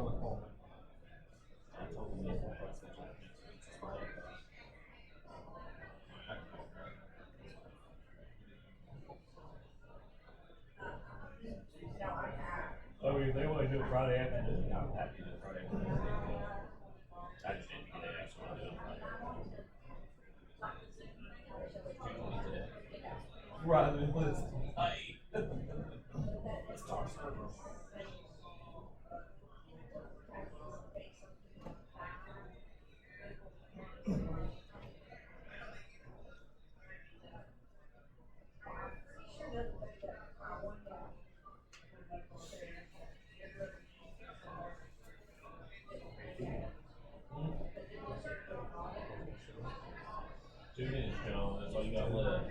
So if they wanna do it Friday afternoon, I'm happy to do it Friday afternoon. I just didn't get it, so I'll do it Friday. Right, let's. Hey. Let's talk service. Two minutes, John, that's all you got left.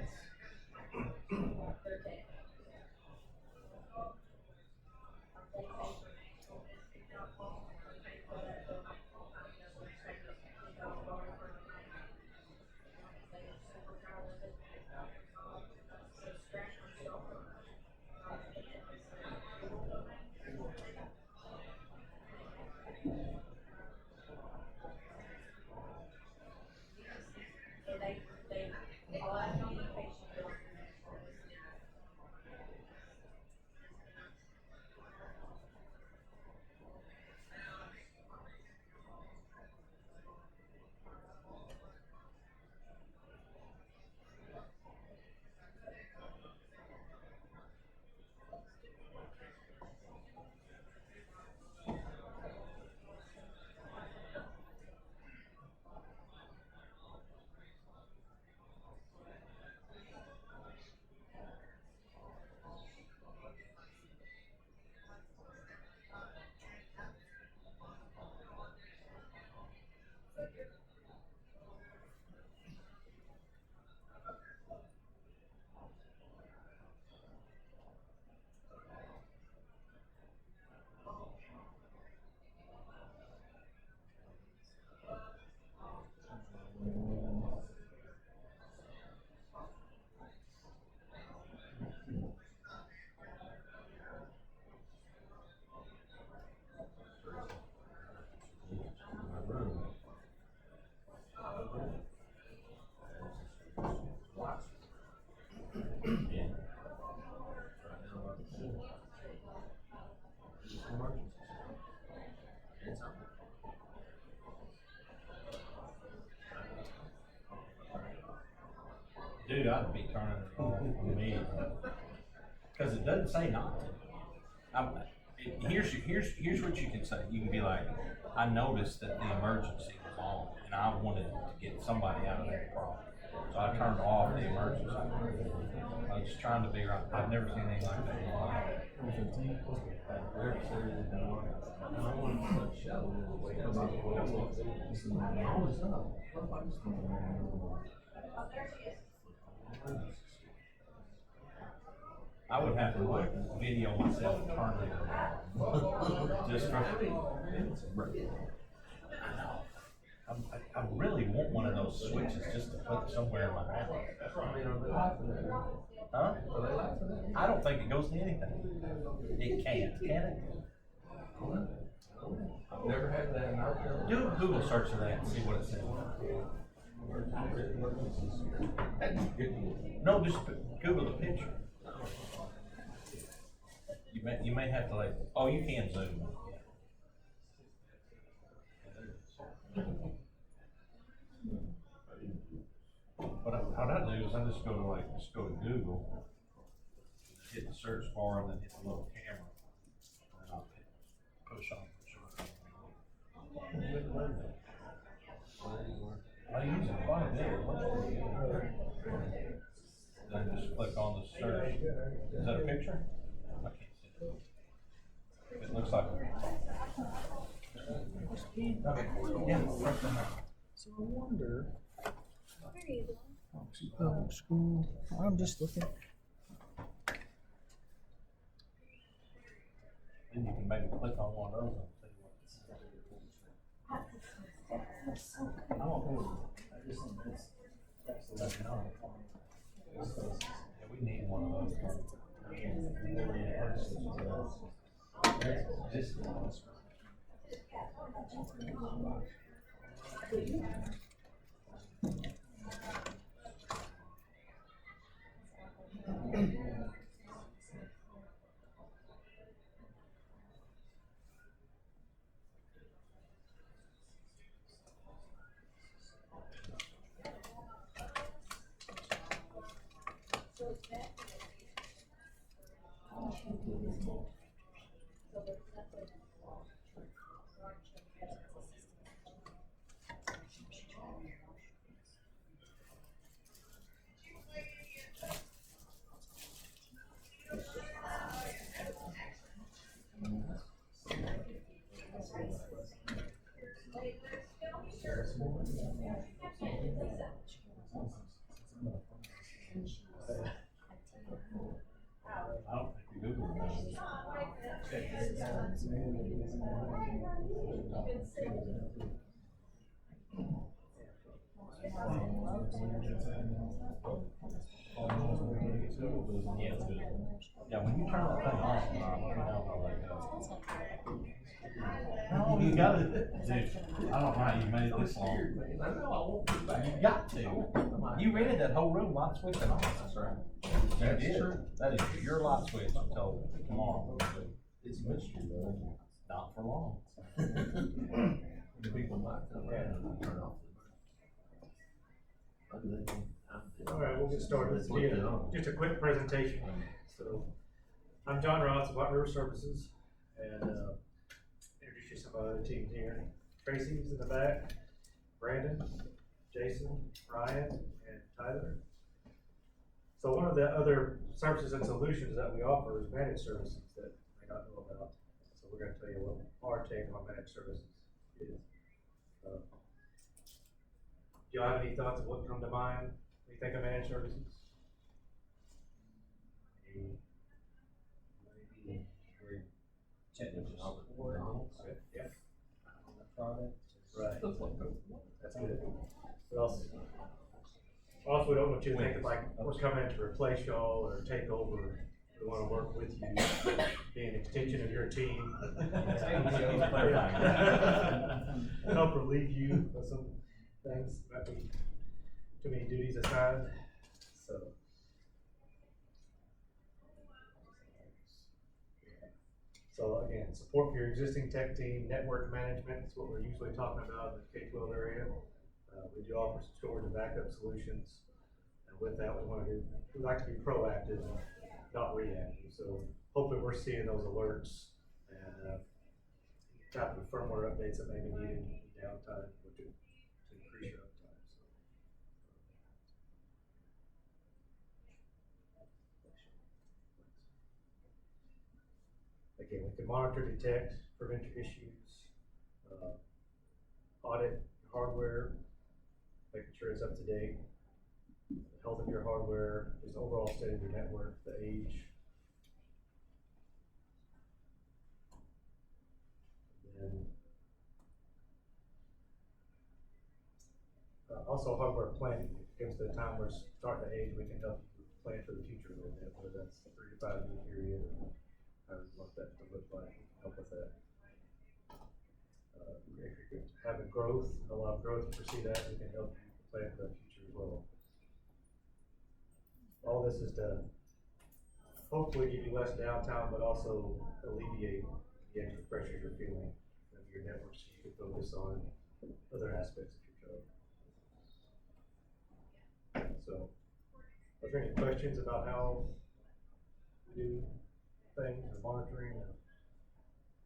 Dude, I'd be turning it off immediately. Cause it doesn't say not to. Here's what you can say. You can be like, I noticed that the emergency was on and I wanted to get somebody out of that problem. So I turned off the emergency. I was trying to figure out, I've never seen anything like that in my life. I would have to like video myself turning it on. Just for. I know. I really want one of those switches just to put somewhere in my house. Huh? I don't think it goes to anything. It can't, can it? I've never had that. Do a Google search of that and see what it says. No, just Google the picture. You may have to like, oh, you can zoom. What I do is I just go to Google, hit the search bar, and then hit the little camera, and then I'll push on I use it quite a bit. Then just click on the search. Is that a picture? I can't see it. It looks like. Okay. Yeah. So I wonder. Public school. I'm just looking. Then you can maybe click on one of those and see That's so good. what. I just think that's the way to know. Yeah, we need one of those. Just I don't think we Googled that. Yeah, it's good. Yeah, when you turn that thing off, let me know how that goes. No, you gotta, dude, I don't know how you made it this long. I know, I won't be back. You got to. You rented that whole room, light switch and all. That's right. That's You did. true. That is your light switch until tomorrow. It's a mystery though. Not for long. The people might come around and turn off the. All right, we'll get started. This will be just a quick presentation. So, I'm John Ross of White River Services, and introduce you to some other teams here. Tracy's in the back, Brandon, Jason, Ryan, and Tyler. So one of the other services and solutions that we offer is managed services that you may not know about. So we're going to tell you what our take on managed services is. Do y'all have any thoughts of what come to mind when you think of managed services? Maybe we're technical support. Yeah. Product. Right. That's good. What else? Also, we don't want you to think that like we're coming to replace y'all or take over. We want to work with you, be an extension of your team. Help relieve you of some things, might be too many duties assigned, so. So again, support for your existing tech team, network management is what we're usually talking about in the K-12 area. We do offer some storage and backup solutions, and with that, we like to be proactive, not reactive. So hopefully we're seeing those alerts and type of firmware updates that may be needed in downtime to increase your uptime. So. Again, we can monitor, detect, prevent your issues, audit your hardware, making sure it's up to date, the health of your hardware, just overall state of your network, the age. And also hardware planning. If it comes to the time we're starting to age, we can help you plan for the future a little bit, whether that's a 3 to 5 year period or however you want that to look like. We can help with that. If you're having growth, a lot of growth, you foresee that, we can help you plan for the future as well. All this is to hopefully give you less downtime, but also alleviate the extra pressure you're feeling of your network so you can focus on other aspects of your job. So, are there any questions about how we do things or monitoring or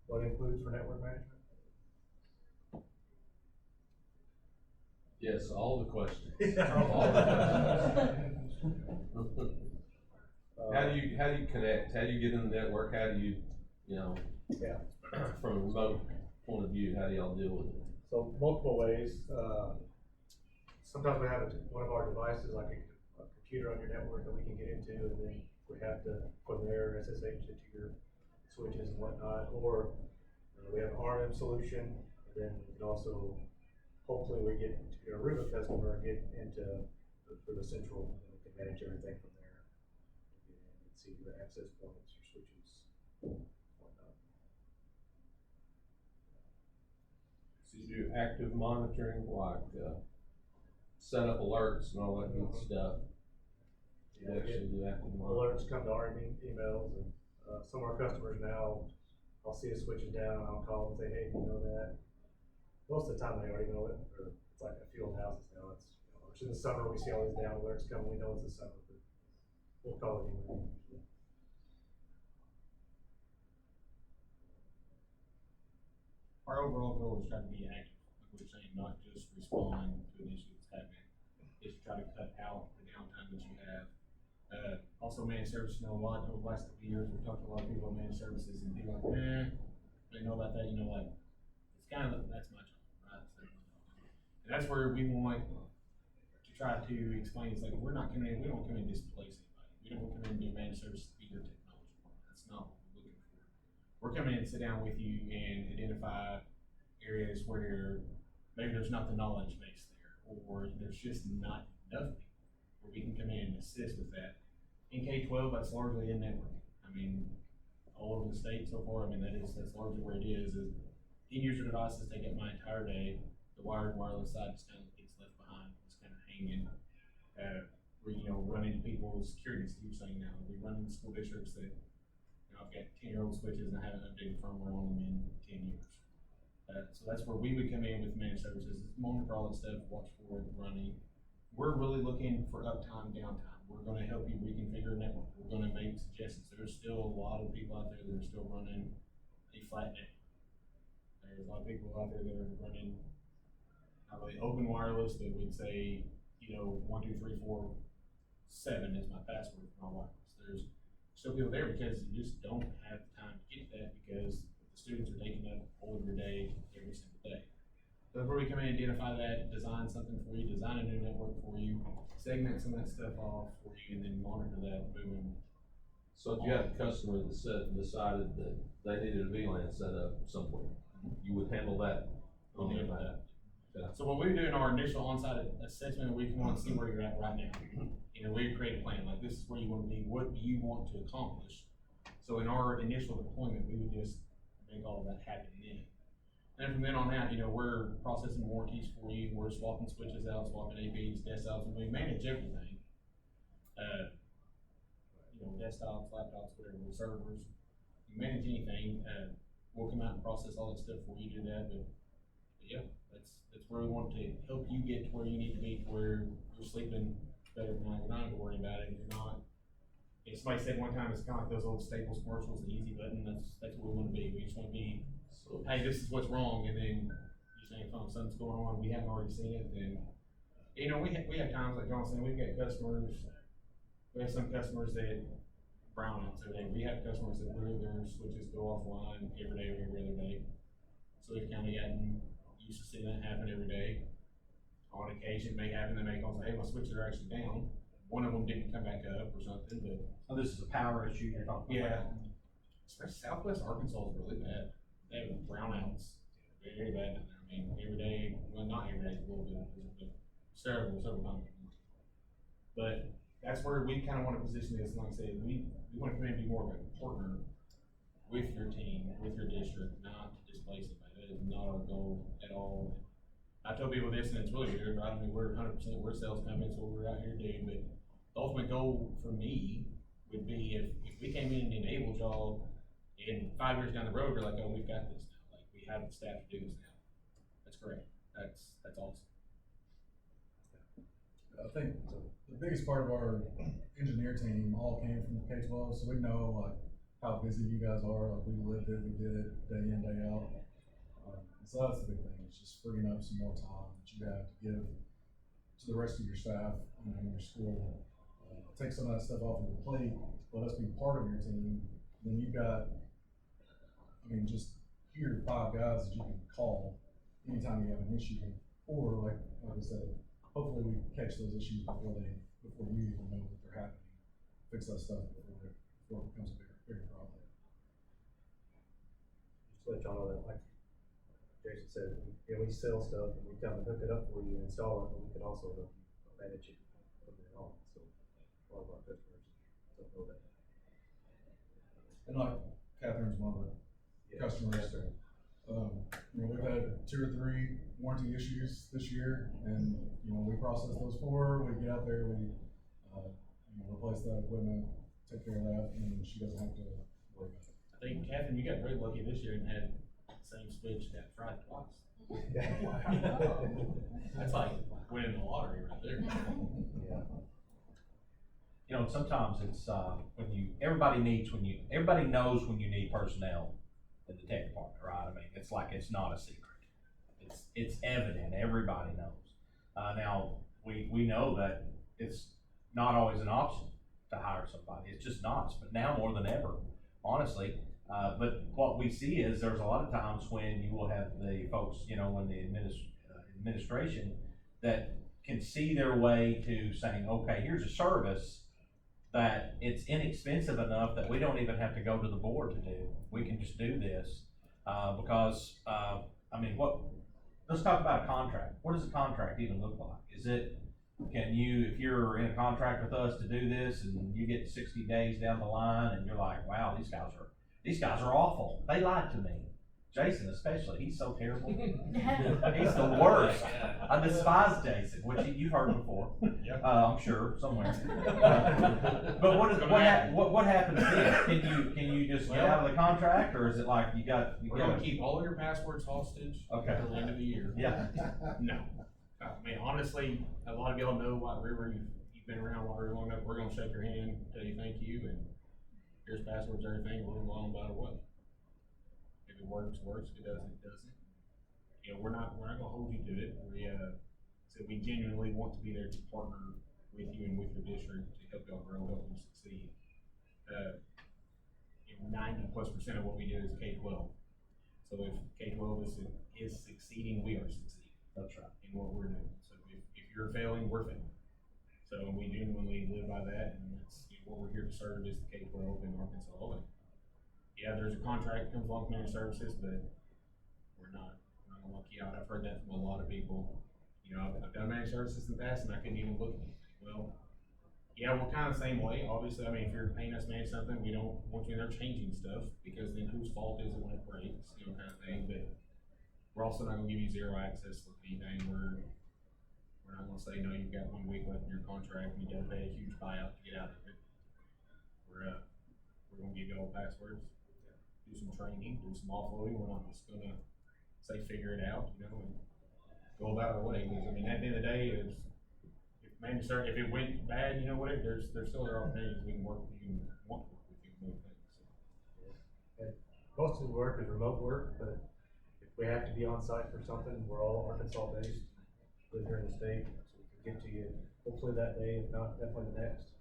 what it includes for network management? Yes, all the questions. How do you connect? How do you get in the network? How do you Yeah. from a remote point of view, how do y'all deal with it? So multiple ways. Sometimes we have one of our devices, like a computer on your network that we can get into, and then we have to, from there, SSH into your switches and whatnot. Or we have an RM solution, and then we can also, hopefully we get to your Aruba customer and get into the central, and we can manage everything from there. And see your access points, your switches, whatnot. Did you do active monitoring, like, set up alerts and all that good stuff? You Yeah, we get actually do active monitoring? alerts come to our emails, and, some of our customers now, I'll see it switching down, and I'll call and say, hey, you know that? Most of the time, they already know it, or it's like a few old houses now, it's, which in the summer, we see all these down alerts coming, we know it's the summer, but we'll call it anyway. Our overall goal is try to be active, like we were saying, not just respond to an issue that's happening. Is to try to cut out the downtime that you have. Also managed services, you know, a lot over the last couple of years, we've talked to a lot of people on managed services and people like, they know about that, you know, like, it's kind of, that's my job, right? So, and that's where we want to try to explain, it's like, we're not coming in, we don't come in to displace anybody. We don't come in and do managed services to be your technology partner. That's not what we're looking for. We're coming in and sit down with you and identify areas where maybe there's not the knowledge base there, or there's just not enough people where we can come in and assist with that. In K-12, that's largely in network. I mean, all over the state so far, I mean, that's largely where it is 10 user devices take up my entire day. The wired wireless side just kind of gets left behind, it's kind of hanging. We're, you know, running people's security, as you're saying now, we run in school districts that, you know, I've got 10-year-old switches and I haven't updated firmware on them in 10 years. So that's where we would come in with managed services, is monitor all that stuff, watch for it running. We're really looking for uptime, downtime. We're gonna help you reconfigure a network. We're gonna make suggestions. There's still a lot of people out there that are still running a flat network. There's a lot of people out there that are running not really open wireless that would say, you know, 1, 2, 3, 4, 7 is my password for my wireless. There's still people there because you just don't have the time to get that because the students are taking up all of your day every single day. So that's where we come in, identify that, design something for you, design a new network for you, segment some of that stuff off for you, and then monitor that moving. So if you had a customer that decided that they needed a VLAN set up somewhere, you would handle that? We'll deal with that. Yeah. So what we do in our initial on-site assessment, we want to see where you're at right now. You know, we create a plan, like this is where you want to be, what do you want to accomplish? So in our initial deployment, we would just make all of that happen then. And from then on out, you know, we're processing warranties for you, we're swapping switches out, swapping APs, desktops, and we manage everything. You know, desktops, laptops, whatever, servers, you manage anything, we'll come out and process all that stuff for you, do that, but yeah, that's where we want to help you get to where you need to be, to where you're sleeping better at night, you're not having to worry about it, you're not. If somebody said one time, it's kind of like those old Staples commercials, the easy button, that's what we want to be. We just want to be, So, hey, this is what's wrong, and then you're saying, oh, something's going on, we haven't already seen it, then, you know, we have times, like John said, we've got customers, we have some customers that brownouts every day. We have customers that literally their switches go offline every day or every other day. So we've kind of gotten used to seeing that happen every day. On occasion, it may happen, they may call and say, hey, my switches are actually down. One of them didn't come back up or something, but So this is a power issue you're talking about? yeah. Especially Southwest Arkansas is really bad. They have brownouts, very bad down there. I mean, every day, well, not every day, a little bit, but several times. But that's where we kind of want to position this. Like I said, we want to come in and be more of a partner with your team, with your district, not to displace anybody. That is not our goal at all. I tell people this, and it's really weird, right? I mean, we're 100%, we're a sales company, it's what we're out here to do, but the ultimate goal for me would be if we came in and enabled y'all, and 5 years down the road, we're like, oh, we've got this now, like, we have the staff to do this now. That's great, that's awesome. I think the biggest part of our engineer team all came from the K-12, so we know like how busy you guys are, like we lived it, we did it day in, day out. So that's the big thing, it's just freeing up some more time that you have to give to the rest of your staff, you know, in your school. Take some of that stuff off of your plate, let us be part of your team, then you've got, I mean, just here, 5 guys that you can call anytime you have an issue, or like I said, hopefully we catch those issues before you even know that they're happening. Fix that stuff before it becomes a bigger problem. Just to let y'all know that, like Jason said, we sell stuff and we come and hook it up for you and install it, but we can also help you manage it from there on. So a lot of our customers don't know that. And like Catherine's one of the Yeah. customers, we've had 2 or 3 warranty issues this year, and, we process those 4, we get out there, we, replace that equipment, take care of that, and she doesn't have to worry about it. I think, Catherine, you got very lucky this year and had the same switch that fried twice. That's like winning the lottery right there. Sometimes it's, everybody knows when you need personnel in the tech department, right? I mean, it's like, it's not a secret. It's evident, everybody knows. Now, we know that it's not always an option to hire somebody, it's just not, but now more than ever, honestly. But what we see is there's a lot of times when you will have the folks, when the administration that can see their way to saying, okay, here's a service that it's inexpensive enough that we don't even have to go to the board to do. We can just do this, because, let's talk about a contract. What does a contract even look like? If you're in a contract with us to do this and you get 60 days down the line and you're like, wow, these guys are awful. They lied to me. Jason especially, he's so terrible. He's the worst. I despise Jason, which you've heard before. Yep. I'm sure, somewhere. But what happens then? Can you just get out of the contract, or is it like We're gonna keep all your passwords hostage Okay. until the end of the year. Yeah. No. I mean, honestly, a lot of y'all know White River, you've been around White River long enough, we're gonna shake your hand, tell you thank you, and here's passwords, everything, we're going about our way. If it works, if it doesn't, it doesn't. We're not gonna hold you to it. We genuinely want to be there to partner with you and with your district to help y'all grow, help you succeed. 90+% of what we do is K-12. So if K-12 is succeeding, we are succeeding. That's right. In what we're doing. So if you're failing, we're failing. So we genuinely live by that, and that's what we're here to serve is the K-12 in Arkansas. And yeah, there's a contract that comes along with managed services, but we're not gonna lock you out. I've heard that from a lot of people. I've done managed services in the past and I couldn't even look at anything. Well, yeah, we're kind of the same way. Obviously, if you're paying us to manage something, we don't want you in there changing stuff, because then whose fault is it when it breaks, kind of thing. But we're also not gonna give you zero access to anything. We're not gonna say, no, you've got 1 week left in your contract and you gotta pay a huge buyout to get out of it. We're gonna give you all passwords, do some training, do some offloading. We're not just gonna say figure it out, and go about our way. Because at the end of the day, if it went bad, whatever, there's still other opportunities we can work with you and want to work with you and move things. And most of the work is remote work, but if we have to be on site for something, we're all Arkansas based, live here in the state, so we can get to you hopefully that day, if not definitely the next.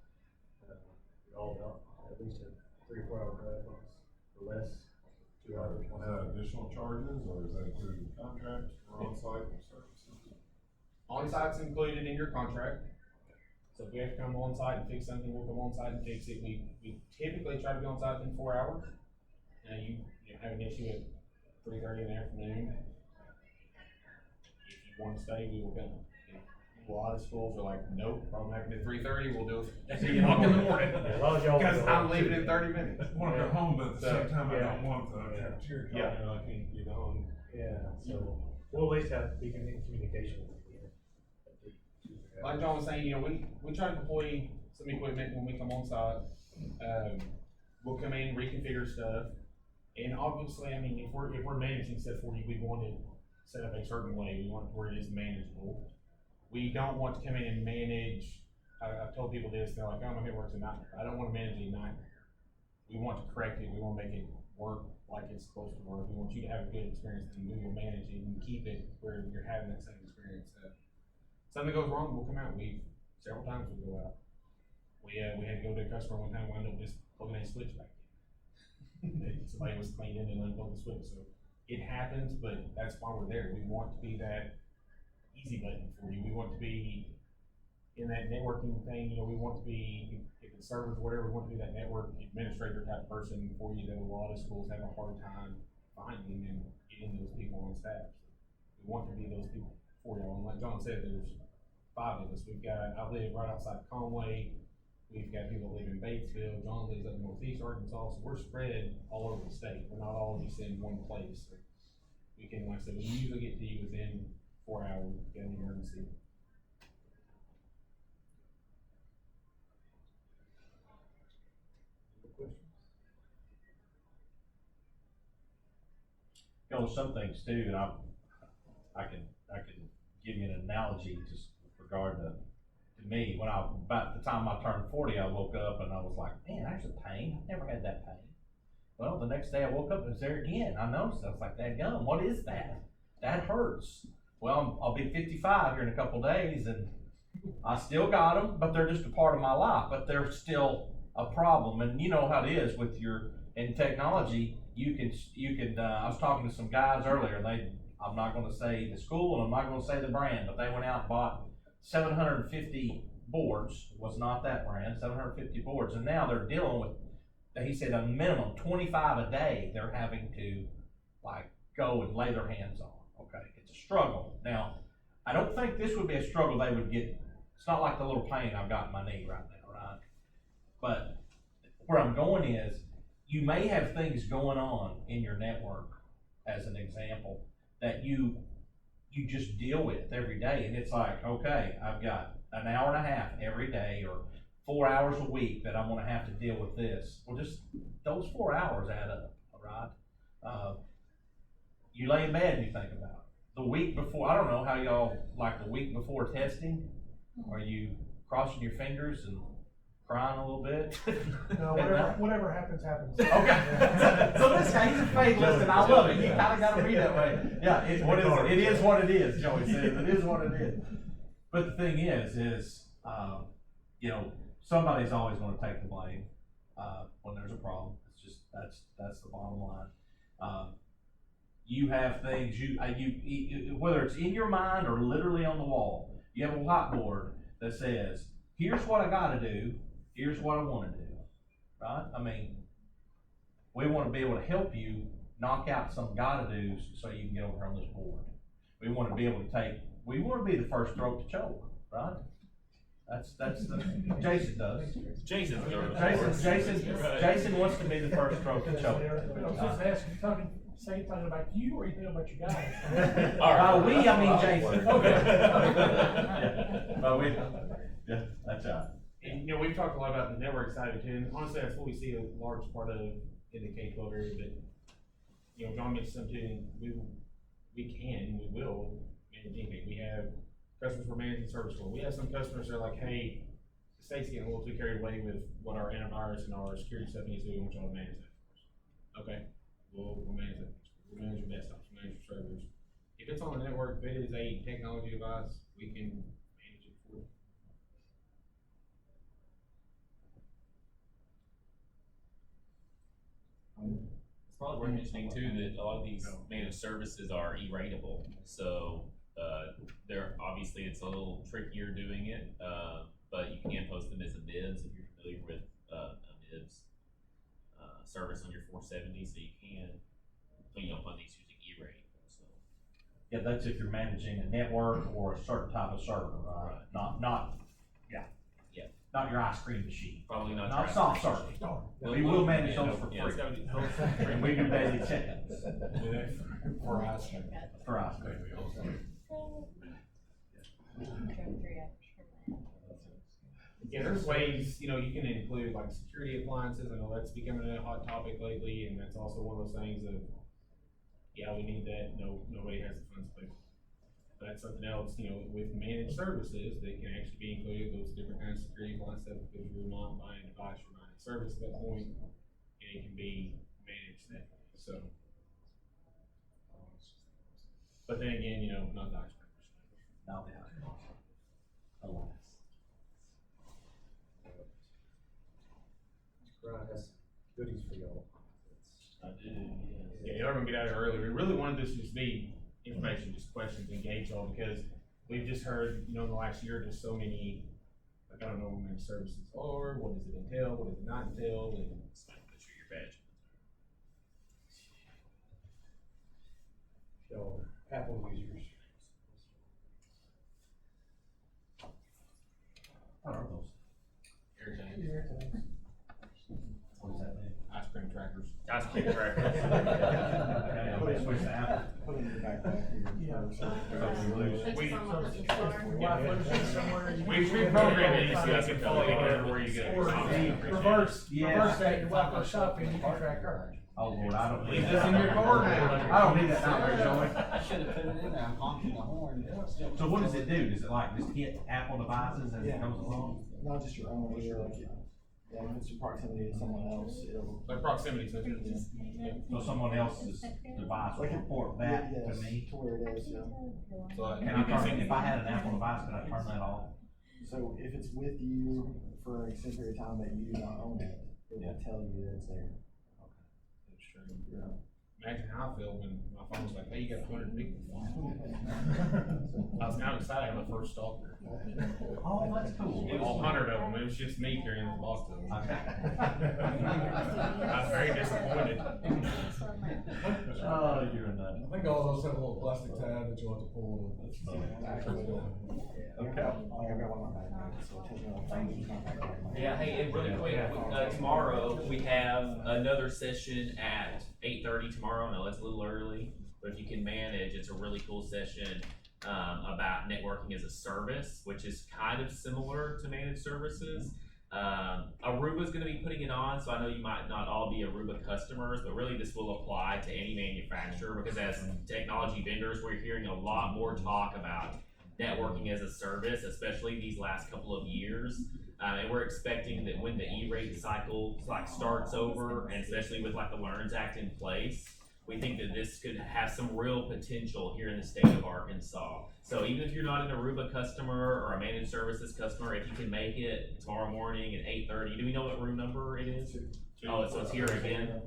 We're all about at least a 3 or 4 hour drive or less, 2 hours. Is that additional charges, or is that included in the contract for on-site services? On-site's included in your contract. So if we have to come on site and fix something, we'll come on site and fix it. We typically try to be on site in 4 hours. Now you have an issue at 3:30 in the afternoon. If you want to stay, we will come. A lot of schools are like, nope, problem happened at 3:30, we'll do it at 2 o'clock in the morning. Yeah, as long as y'all. Because I'm leaving in 30 minutes. I want to go home, but at the same time, I Yeah. don't want the cafeteria Yeah. coffee, I can't get on. Yeah, so we'll at least have, be in communication with you. Like John was saying, we try to deploy some equipment when we come on site. We'll come in, reconfigure stuff. And obviously, if we're managing stuff for you, we want it set up a certain way. We want it where it is manageable. We don't want to come in and manage. I've told people this, they're like, oh, my network's a nightmare. I don't want to manage a nightmare. We want to correct it. We want to make it work like it's supposed to work. We want you to have a good experience, and we will manage it and keep it where you're having that same experience. Something goes wrong, we'll come out. Several times we go out. We had to go to a customer one time, wound up just plugging a switch back in. Somebody was cleaning and unplugged the switch, so it happens, but that's why we're there. We want to be that easy button for you. We want to be in that networking thing, we want to be, if it's servers, whatever, we want to be that network administrator type person for you that a lot of schools have a hard time finding and getting those people on staff. So we want to be those people for y'all. And like John said, there's 5 of us. I live right outside Conway. We've got people that live in Batesville. John lives up in Northeast Arkansas. So we're spread all over the state. We're not all just in one place. So we can, like I said, we usually get to you within 4 hours, get an emergency. You know, some things too, and I can give you an analogy just with regard to me. When about the time I turned 40, I woke up and I was like, man, there's a pain. I've never had that pain. Well, the next day I woke up and it was there again. I noticed it. I was like, dadgum, what is that? That hurts. Well, I'll be 55 here in a couple days and I still got them, but they're just a part of my life, but they're still a problem. And you know how it is with in technology, you can, I was talking to some guys earlier, I'm not gonna say the school and I'm not gonna say the brand, but they went out and bought 750 boards, was not that brand, 750 boards, and now they're dealing with, he said a minimum 25 a day they're having to like go and lay their hands on. Okay, it's a struggle. Now, I don't think this would be a struggle they would get, it's not like the little pain I've got in my knee right now, right? But where I'm going is, you may have things going on in your network, as an example, that you just deal with every day. And it's like, okay, I've got an hour and a half every day or 4 hours a week that I'm gonna have to deal with this. Well, just those 4 hours add up, all right? You lay in bed and you think about it. The week before, I don't know how y'all, like the week before testing, are you crossing your fingers and crying a little bit? No, whatever happens, happens. Okay. So this guy's a faithless, and I love it. You kind of got to be that way. Yeah, it is what it is. Joey says it is what it is. But the thing is, you know, somebody's always going to take the blame when there's a problem. It's just that's the bottom line. You have things you whether it's in your mind or literally on the wall. You have a whiteboard that says, "Here's what I got to do. Here's what I want to do," right? I mean, we want to be able to help you knock out some gotta do's so you can get over on this board. We want to be able to we want to be the first throat to choke, right? That's Jason does. Jason Jason wants to be the first throat to choke. I was just asking, talking about you or you thinking about your guys? I mean Jason. Okay. Yeah, that's right. And, you know, we've talked a lot about the network side of it too, and honestly, that's what we see a large part of in the K-12 area, but, you know, John mentioned something too, we will manage anything. We have customers we're managing service for. We have some customers that are like, hey, the state's getting a little too carried away with what our antivirus and our security stuff needs to do, we want y'all to manage that for us. Okay, we'll manage that. We'll manage your desktops, we'll manage your servers. If it's on the network, if it is a technology device, we can manage it for you. It's probably worth mentioning too that a lot of these managed services are E-ratable, so obviously it's a little trickier doing it, but you can post them as a MIBS if you're familiar with a MIBS service on your 470, so you can clean up on these using E-ratable. So Yeah, that's if you're managing a network or a certain type of server, right? Not your ice cream machine. probably not. Not your soft ice serve. cream. We will manage Yeah, those for yeah, it's free. gotta be- And we do daily check-ins For us. for ice cream. Yeah, there's ways, you know, you can include like security appliances. I know that's becoming a hot topic lately, and that's also one of those things of, yeah, we need that. No, nobody has the funds to pay for it. But that's something else, you know, with managed services that can actually be included, those different kinds of security appliances, because you're not buying a device, you're buying a service at that point, and it can be managed that way. So, but then again, you know, not the ice cream machine. Not the ice cream. Alas. Brian has goodies for y'all. I do, Yeah, y'all are gonna get out of here early. We really wanted this to just be information, just questions, engage y'all, because we've just heard, you know, in the last year, just so many, like, I don't know what managed services are, what does it entail, what does it not entail, and It's like, make sure your badge. Y'all are Apple users. What are those? everything, What does that mean? ice cream trackers. Ice cream tracker. Okay, I'm gonna switch to Apple. Yeah. We- We reprogram it, so that's a follow where you go. Reverse Yeah. that, you're walking shopping, you can track her. Oh, Lord, I don't need Leave that. this in your car now. I don't need that down there, Joey. I should have put it in there, I'm honking the horn. So what does it do? Does it like just hit Apple devices as it Yeah. goes along? Not just your own, like, yeah, if it's in proximity to someone else, it'll. Like proximity sensor. So someone else's device will report back to Yes, me? to where it is, yeah. So like, Can I turn, if I had an Apple device, could I turn that off? So if it's with you for an extended period of time that you do not own it, it will tell you that it's there. That's true. Yeah. Imagine how I feel when my phone was like, hey, you got 100 people. I was kind of excited when I first stalker. Oh, that's cool. All 100 of them, it was just me carrying the box of them. Okay. I was very disappointed. Oh, you're a nut. I think all those have a little plastic tab that you'll have to pull. Okay. I've got one on my back, so it tells me what time to contact me. Yeah, hey, and really quick, tomorrow, we have another session at 8:30 tomorrow. I know it's a little early, but if you can manage, it's a really cool session, about networking as a service, which is kind of similar to managed services. Aruba's gonna be putting it on, so I know you might not all be Aruba customers, but really this will apply to any manufacturer, because as technology vendors, we're hearing a lot more talk about networking as a service, especially these last couple of years. And we're expecting that when the E-rate cycle like starts over, and especially with like the LEARNS Act in place, we think that this could have some real potential here in the state of Arkansas. So even if you're not an Aruba customer or a managed services customer, if you can make it tomorrow morning at 8:30, do we know what room number it is? Oh, so it's here again.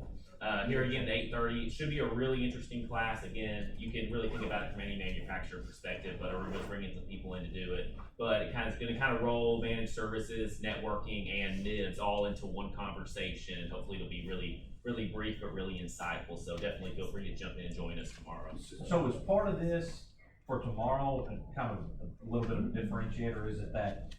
Here again at 8:30, it should be a really interesting class. Again, you can really think about it from any manufacturer perspective, but Aruba's bringing some people in to do it. But it's gonna roll managed services, networking, and NIBs all into one conversation. Hopefully it'll be really brief, but really insightful. So definitely feel free to jump in and join us tomorrow. So as part of this for tomorrow, and kind of a little bit of a differentiator, is it that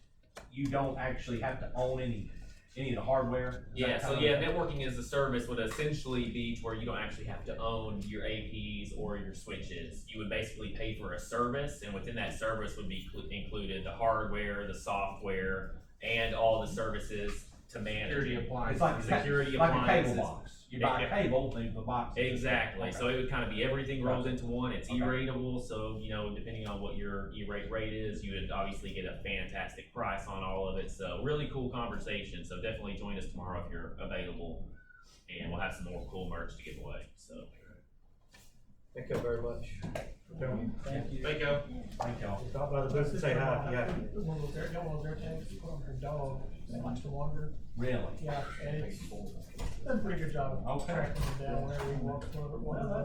you don't actually have to own any of the hardware? Is that Yeah, so kind of- yeah, networking as a service would essentially be to where you don't actually have to own your APs or your switches. You would basically pay for a service, and within that service would be included the hardware, the software, and all the services to manage. Security it. appliances. It's like, Security like a appliances. cable box. You buy a cable, then the box. is- Exactly, Okay. so it would kind of be everything rolled into one. It's Okay. E-rateable, so you know, depending on what your E-rate rate is, you would obviously get a fantastic price on all of it. So really cool conversation. So definitely join us tomorrow if you're available, and we'll have some more cool merch to give away. So Thank you very much. Thank you. Thank you. Thank y'all. Stop by the booth and say hi if you have to. One of those air tags, put on her dog, that likes to wander. Really? Yeah, and it's done a pretty good job of Okay. tracking it down whenever he walks, whatever.